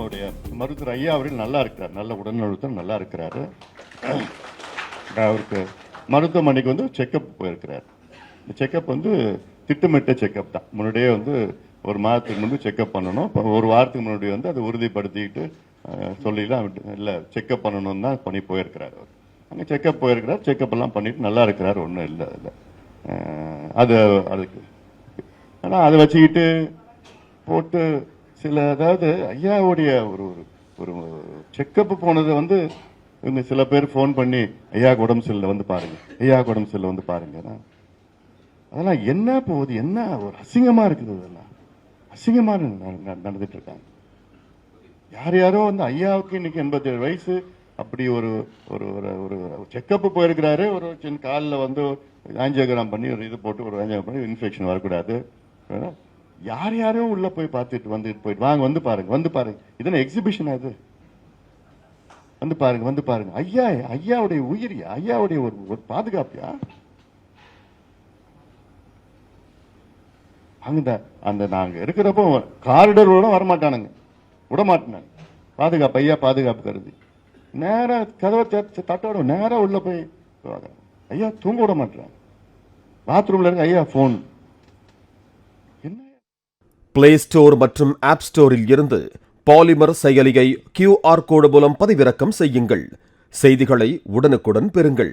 நம்முடைய மருத்துவர் ஐயா அவர்கள் நல்லா இருக்கிறார், நல்ல உடல்நலத்தோடு நல்லா இருக்கிறாரு. அவருக்கு மருத்துவமனைக்கு வந்து செக்கப் போயிருக்கிறார். இந்த செக்கப் வந்து திட்டமிட்ட செக்கப் தான். முன்னாடியே வந்து ஒரு மாதத்துக்கு முன்பு செக்கப் பண்ணணும். இப்போ ஒரு வாரத்துக்கு முன்னாடி வந்து அதை உறுதிப்படுத்திக்கிட்டு சொல்லிலாம் இல்லை செக்கப் பண்ணணும்னு தான் பண்ணி போயிருக்கிறார். அவர் அங்கே செக்கப் போயிருக்கிறார், செக்கப் எல்லாம் பண்ணிட்டு நல்லா இருக்கிறார், ஒன்றும் இல்லை அதில். அது அதுக்கு ஆனால் அதை வச்சுக்கிட்டு போட்டு சில அதாவது ஐயாவுடைய ஒரு ஒரு செக்கப் போனது வந்து இவங்க சில பேர் ஃபோன் பண்ணி ஐயா உடம்பு சரியில்லை வந்து பாருங்க, ஐயா உடம்பு சரியில்லை வந்து பாருங்க. அதெல்லாம் என்ன போகுது, என்ன ஒரு அசிங்கமா இருக்குது, அதெல்லாம் அசிங்கமா நடந்துட்டு இருக்காங்க. யார் யாரோ வந்து ஐயாவுக்கு இன்னைக்கு 87 வயசு, அப்படி ஒரு ஒரு ஒரு செக்கப் போயிருக்கிறாரு. ஒரு சின்ன காலில் வந்து ஆஞ்சியோகிராம் பண்ணி ஒரு இது போட்டு ஒரு ஆஞ்சியோகிராம் பண்ணி இன்ஃபெக்ஷன் வரக்கூடாது. யார் யாரோ உள்ள போய் பார்த்துட்டு வந்துட்டு போயிட்டு வாங்க வந்து பாருங்க, வந்து பாருங்க, இதென்ன எக்ஸிபிஷன் அது, வந்து பாருங்க, வந்து பாருங்க. ஐயா ஐயாவுடைய உயிரியா, ஐயாவுடைய ஒரு பாதுகாப்பியா? அங்க அந்த நாங்க இருக்கிறப்போ காரிடரோட வரமாட்டானுங்க, விடமாட்டானுங்க, பாதுகாப்பு ஐயா பாதுகாப்பு கருதி நேரா கதவை தட்டோட நேரா உள்ள போய் ஐயா தூங்க விட மாட்டாங்க. பாத்ரூம்ல இருக்க ஐயா போன். பிளே ஸ்டோர் மற்றும் ஆப் ஸ்டோரில் இருந்து பாலிமர் செயலியை QR கோடு மூலம் பதிவிறக்கம் செய்யுங்கள். செய்திகளை உடனுக்குடன் பெறுங்கள்.